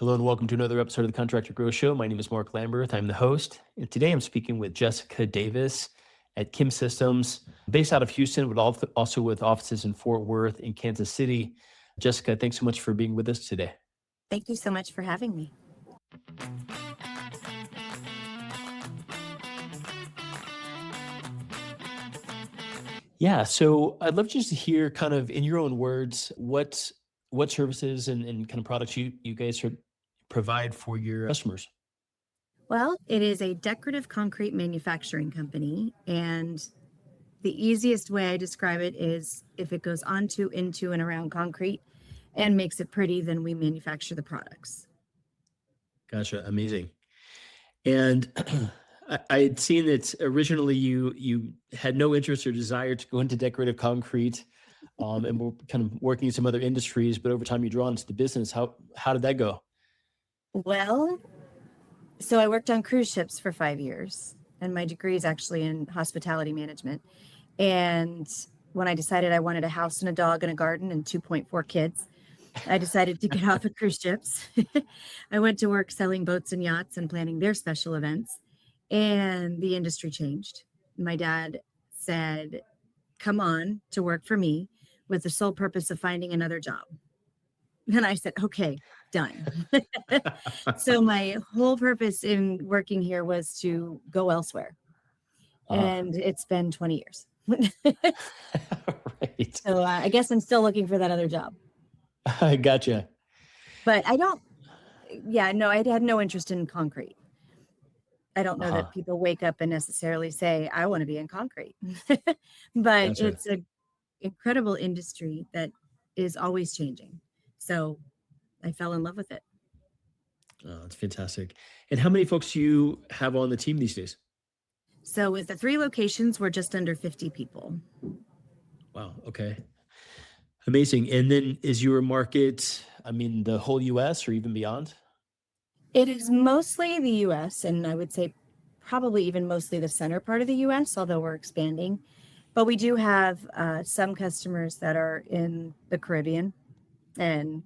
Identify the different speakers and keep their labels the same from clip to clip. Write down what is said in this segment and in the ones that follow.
Speaker 1: Hello and welcome to another episode of the Contractor Grow Show. My name is Mark Lamberth. I'm the host. And today I'm speaking with Jessica Davis at ChemSystems, based out of Houston, but also with offices in Fort Worth and Kansas City. Jessica, thanks so much for being with us today.
Speaker 2: Thank you so much for having me.
Speaker 1: Yeah, so I'd love just to hear kind of in your own words, what services and kind of products you guys provide for your customers.
Speaker 2: Well, it is a decorative concrete manufacturing company, and the easiest way I describe it is if it goes onto, into, and around concrete and makes it pretty, then we manufacture the products.
Speaker 1: Gotcha, amazing. And I had seen that originally you had no interest or desire to go into decorative concrete, and were kind of working in some other industries, but over time you draw into the business. How did that go?
Speaker 2: Well, so I worked on cruise ships for 5 years, and my degree is actually in hospitality management. And when I decided I wanted a house and a dog and a garden and 2.4 kids, I decided to get off of cruise ships. I went to work selling boats and yachts and planning their special events, and the industry changed. My dad said, "Come on to work for me with the sole purpose of finding another job." And I said, "Okay, done." So my whole purpose in working here was to go elsewhere.
Speaker 1: Uh,
Speaker 2: And it's been 20 years.
Speaker 1: right.
Speaker 2: So I guess I'm still looking for that other job.
Speaker 1: I gotcha.
Speaker 2: But I don't, yeah, no, I had no interest in concrete. I don't know that
Speaker 1: Uh-huh.
Speaker 2: people wake up and necessarily say, I want to be in concrete. But
Speaker 1: Gotcha.
Speaker 2: it's an incredible industry that is always changing. So I fell in love with it.
Speaker 1: Oh, that's fantastic. And how many folks do you have on the team these days?
Speaker 2: So with the 3 locations, we're just under 50 people.
Speaker 1: Wow. Okay. Amazing. And then is your market, I mean, the whole US or even beyond?
Speaker 2: It is mostly the US, and I would say probably even mostly the center part of the US, although we're expanding. But we do have some customers that are in the Caribbean, and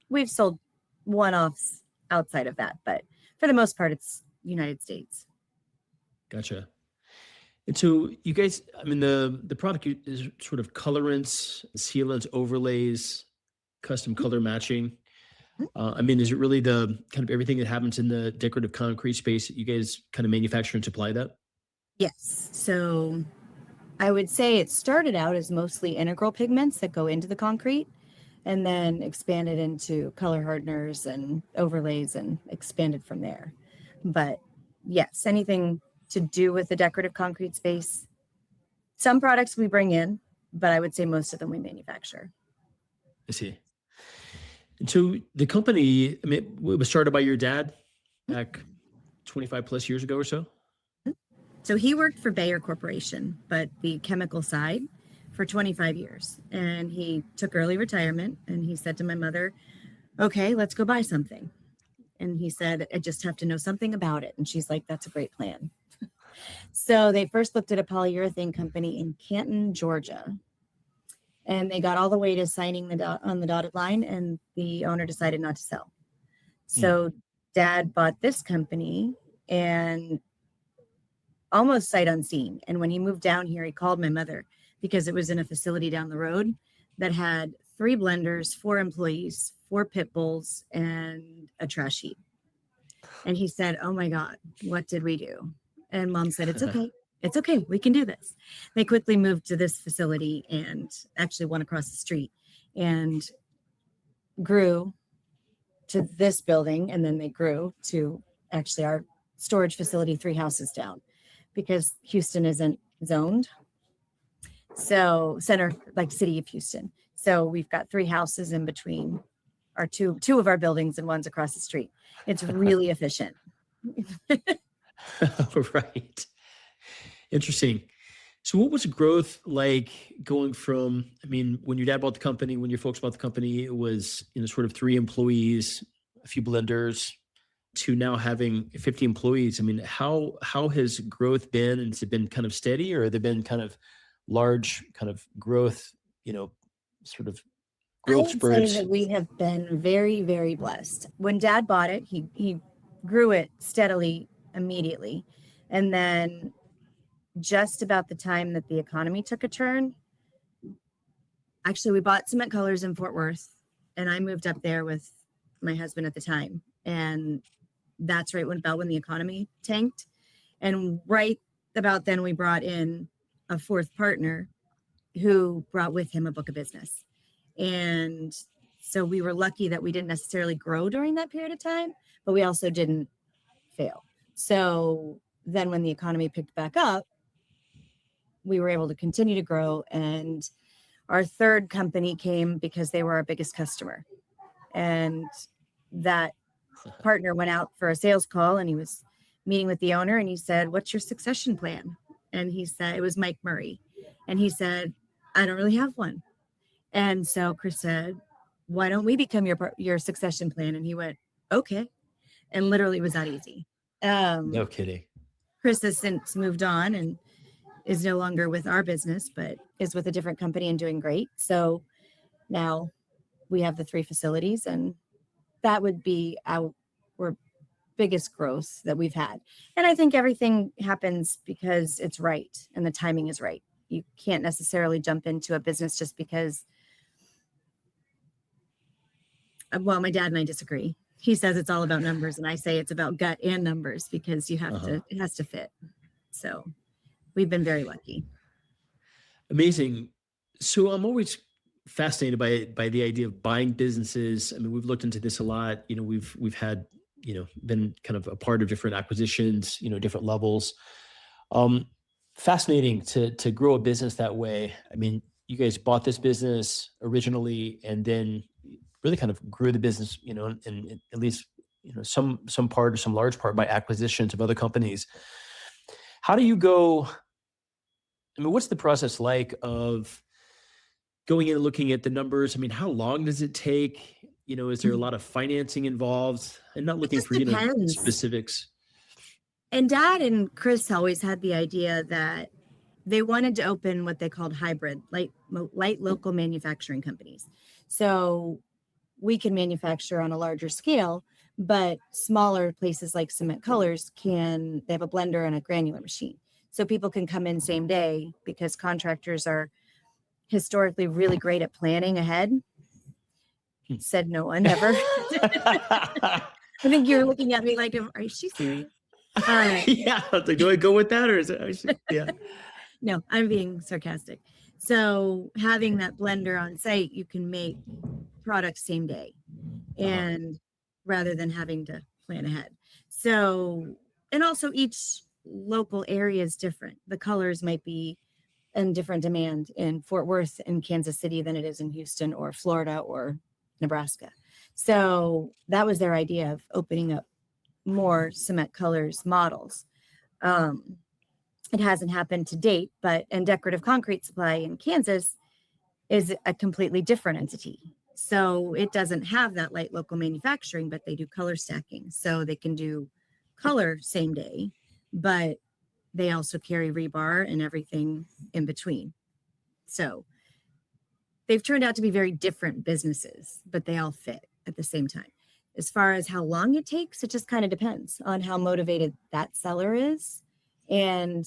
Speaker 2: we've sold one-offs outside of that. But for the most part, it's United States.
Speaker 1: Gotcha. And so you guys, I mean, the product is sort of colorants, sealants, overlays, custom color matching. I mean, is it really the kind of everything that happens in the decorative concrete space that you guys kind of manufacture and supply that?
Speaker 2: Yes. So I would say it started out as mostly integral pigments that go into the concrete and then expanded into color hardeners and overlays and expanded from there. But yes, anything to do with the decorative concrete space. Some products we bring in, but I would say most of them we manufacture.
Speaker 1: I see. And so the company, I mean, it was started by your dad back 25 plus years ago or so.
Speaker 2: So he worked for Bayer Corporation, but the chemical side for 25 years. And he took early retirement and he said to my mother, "Okay, let's go buy something." And he said, "I just have to know something about it." And she's like, "That's a great plan." So they first looked at a polyurethane company in Canton, Georgia. And they got all the way to signing on the dotted line, and the owner decided not to sell.
Speaker 1: Hmm.
Speaker 2: So dad bought this company and almost sight unseen. And when he moved down here, he called my mother because it was in a facility down the road that had 3 blenders, 4 employees, 4 pit bulls, and a trash heap. And he said, "Oh my God, what did we do?" And mom said, "It's okay. It's okay. We can do this." They quickly moved to this facility and actually one across the street and grew to this building. And then they grew to actually our storage facility 3 houses down because Houston isn't zoned. So center, like city of Houston. So we've got 3 houses in between our two of our buildings and one's across the street. It's really efficient.
Speaker 1: Right. Interesting. So what was growth like going from, I mean, when your dad bought the company, when your folks bought the company, it was, sort of 3 employees, a few blenders, to now having 50 employees. I mean, how has growth been? And has it been kind of steady or have there been kind of large kind of growth, sort of
Speaker 2: I
Speaker 1: growth
Speaker 2: would say
Speaker 1: spurts?
Speaker 2: that we have been very, very blessed. When Dad bought it, he grew it steadily immediately. And then just about the time that the economy took a turn, actually we bought Cement Colors in Fort Worth, and I moved up there with my husband at the time. And that's right when about when the economy tanked. And right about then we brought in a fourth partner who brought with him a book of business. And so we were lucky that we didn't necessarily grow during that period of time, but we also didn't fail. So then when the economy picked back up, we were able to continue to grow. And our third company came because they were our biggest customer. And that partner went out for a sales call, and he was meeting with the owner, and he said, "What's your succession plan?" And he said, it was Mike Murray. And he said, "I don't really have one." And so Chris said, "Why don't we become your succession plan?" And he went, "Okay." And literally it was that easy.
Speaker 1: No kidding.
Speaker 2: Chris has since moved on and is no longer with our business, but is with a different company and doing great. So now we have the 3 facilities, and that would be our biggest growth that we've had. And I think everything happens because it's right and the timing is right. You can't necessarily jump into a business just because, well, my dad and I disagree. He says it's all about numbers, and I say it's about gut and numbers, because you have
Speaker 1: Uh-huh.
Speaker 2: it has to fit. So we've been very lucky.
Speaker 1: Amazing. So I'm always fascinated by the idea of buying businesses. I mean, we've looked into this a lot. We've had, been kind of a part of different acquisitions, different levels. Um, Fascinating to grow a business that way. I mean, you guys bought this business originally and then really kind of grew the business, and at least, some part or some large part by acquisitions of other companies. How do you go? I mean, what's the process like of going in and looking at the numbers? I mean, how long does it take? Is there a lot of financing involved? I'm not
Speaker 2: It
Speaker 1: looking
Speaker 2: just
Speaker 1: for,
Speaker 2: depends.
Speaker 1: specifics.
Speaker 2: And Dad and Chris always had the idea that they wanted to open what they called hybrid, light local manufacturing companies. So we can manufacture on a larger scale, but smaller places like Cement Colors they have a blender and a granular machine. So people can come in same day, because contractors are historically really great at planning ahead.
Speaker 1: Hmm.
Speaker 2: Said no one ever. I think you're looking at me like, are she serious?
Speaker 1: Yeah. I was like, do I go with that or is it? Yeah.
Speaker 2: No, I'm being sarcastic. So having that blender on site, you can make products same day,
Speaker 1: Uh-huh.
Speaker 2: and rather than having to plan ahead. So, and also each local area is different. The colors might be in different demand in Fort Worth and Kansas City than it is in Houston or Florida or Nebraska. So that was their idea of opening up more Cement Colors models. Um, it hasn't happened to date, but and Decorative Concrete Supply in Kansas is a completely different entity. So it doesn't have that light local manufacturing, but they do color stacking. So they can do color same day, but they also carry rebar and everything in between. So they've turned out to be very different businesses, but they all fit at the same time. As far as how long it takes, it just kind of depends on how motivated that seller is and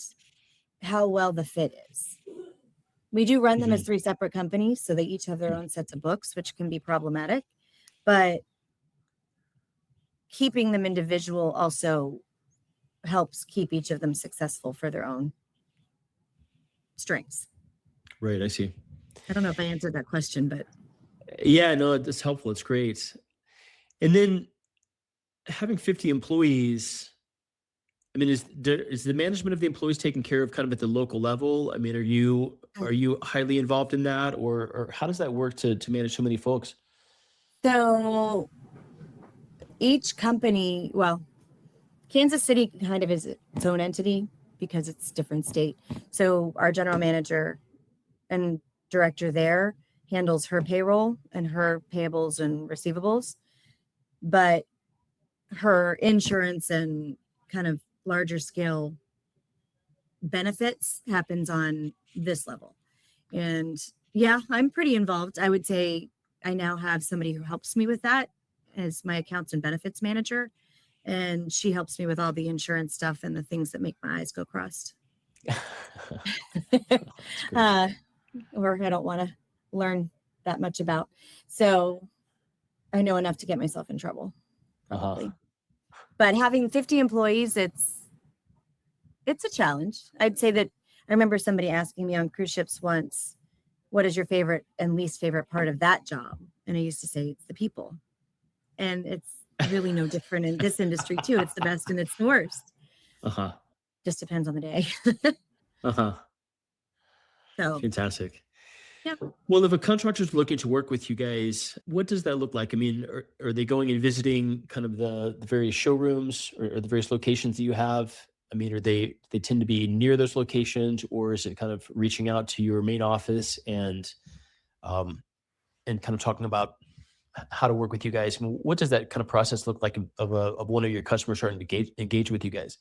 Speaker 2: how well the fit is. We do run them as
Speaker 1: Mhm.
Speaker 2: 3 separate companies, so they each have their own sets of books, which can be problematic. But keeping them individual also helps keep each of them successful for their own strengths.
Speaker 1: Right. I see.
Speaker 2: I don't know if I answered that question, but
Speaker 1: Yeah, no, it's helpful. It's great. And then having 50 employees, I mean, is the management of the employees taken care of kind of at the local level? I mean, are you highly involved in that, or how does that work to manage so many folks?
Speaker 2: so each company, well, Kansas City kind of is its own entity because it's a different state. So our general manager and director there handles her payroll and her payables and receivables, but her insurance and kind of larger scale benefits happens on this level. And yeah, I'm pretty involved. I would say I now have somebody who helps me with that as my accounts and benefits manager. And she helps me with all the insurance stuff and the things that make my eyes go crossed.
Speaker 1: That's great.
Speaker 2: uh, or I don't want to learn that much about. So I know enough to get myself in trouble, probably. But having 50 employees, it's a challenge. I'd say that I remember somebody asking me on cruise ships once, what is your favorite and least favorite part of that job? And I used to say it's the people. And it's really no different in this industry too. It's the best and it's the worst. Just depends on the day. So
Speaker 1: Fantastic.
Speaker 2: yeah.
Speaker 1: Well, if a contractor's looking to work with you guys, what does that look like? I mean, are they going and visiting kind of the various showrooms or the various locations that you have? I mean, they tend to be near those locations, or is it kind of reaching out to your main office um, and kind of talking about how to work with you guys? I mean, what does that kind of process look like of one of your customers starting to engage with you guys?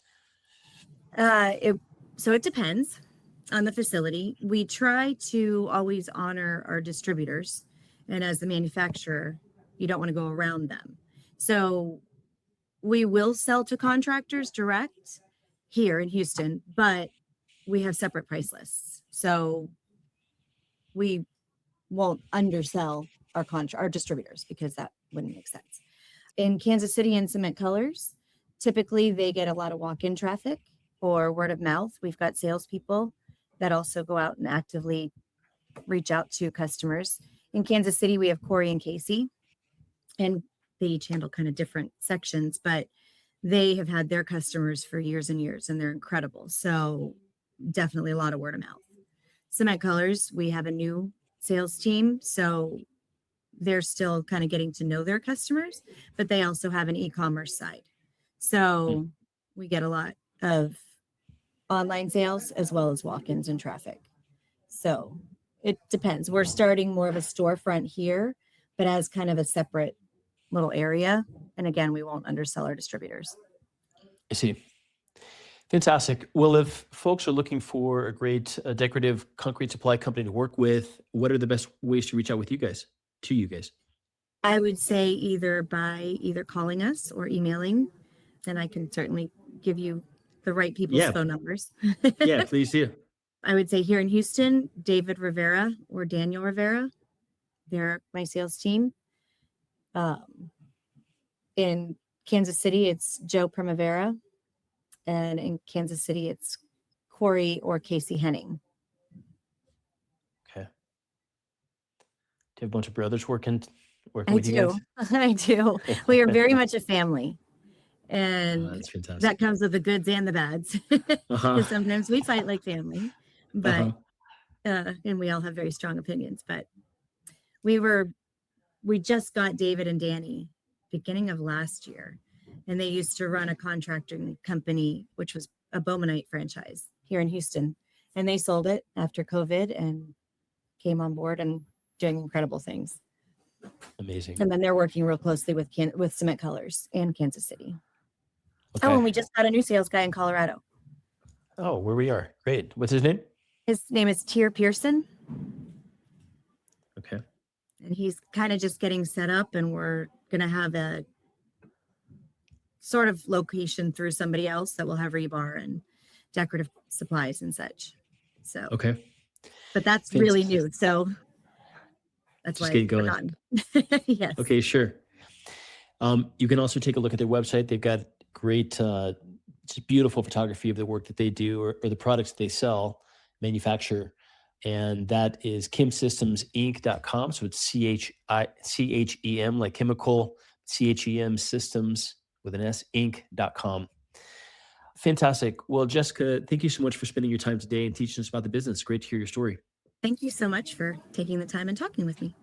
Speaker 2: So it depends on the facility. We try to always honor our distributors. And as the manufacturer, you don't want to go around them. So we will sell to contractors direct here in Houston, but we have separate price lists. So we won't undersell our distributors because that wouldn't make sense. In Kansas City and Cement Colors, typically they get a lot of walk-in traffic or word of mouth. We've got salespeople that also go out and actively reach out to customers. In Kansas City, we have Corey and Casey, and they each handle kind of different sections, but they have had their customers for years and years, and they're incredible. So definitely a lot of word of mouth. Cement Colors, we have a new sales team, so they're still kind of getting to know their customers, but they also have an e-commerce side. So we get a lot of online sales as well as walk-ins and traffic. So it depends. We're starting more of a storefront here, but as kind of a separate little area. And again, we won't undersell our distributors.
Speaker 1: I see. Fantastic. Well, if folks are looking for a great decorative concrete supply company to work with, what are the best ways to reach out with you guys, to you guys?
Speaker 2: I would say either calling us or emailing, and I can certainly give you the right people's phone numbers.
Speaker 1: Yeah, please do.
Speaker 2: I would say here in Houston, David Rivera or Daniel Rivera. They're my sales team. In Kansas City, it's Joe Primavera. And in Kansas City, it's Corey or Casey Henning.
Speaker 1: Okay. Do you have a bunch of brothers working
Speaker 2: I
Speaker 1: with you
Speaker 2: do.
Speaker 1: guys?
Speaker 2: I do. We are very much a family. And
Speaker 1: That's fantastic.
Speaker 2: that comes with the goods and the bads. Because sometimes we fight like family, but and we all have very strong opinions. But we just got David and Danny beginning of last year, and they used to run a contracting company, which was a Bowmanite franchise here in Houston, and they sold it after COVID and came on board and doing incredible things.
Speaker 1: Amazing.
Speaker 2: And then they're working real closely with Cement Colors and Kansas City.
Speaker 1: Okay.
Speaker 2: Oh, and we just got a new sales guy in Colorado.
Speaker 1: Oh, where we are. Great. What's his name?
Speaker 2: His name is Tier Pearson.
Speaker 1: Okay.
Speaker 2: And he's kind of just getting set up, and we're going to have a sort of location through somebody else that will have rebar and decorative supplies and such. So,
Speaker 1: okay.
Speaker 2: But that's really new. So that's
Speaker 1: just
Speaker 2: why
Speaker 1: getting going.
Speaker 2: on. Yes.
Speaker 1: Okay, sure. You can also take a look at their website. They've got great, just beautiful photography of the work that they do or the products they sell, manufacture. And that is ChemSystems Inc.com. So it's CHEM, like chemical, CHEM systems with an S, Inc.com. Fantastic. Well, Jessica, thank you so much for spending your time today and teaching us about the business. Great to hear your story.
Speaker 2: Thank you so much for taking the time and talking with me.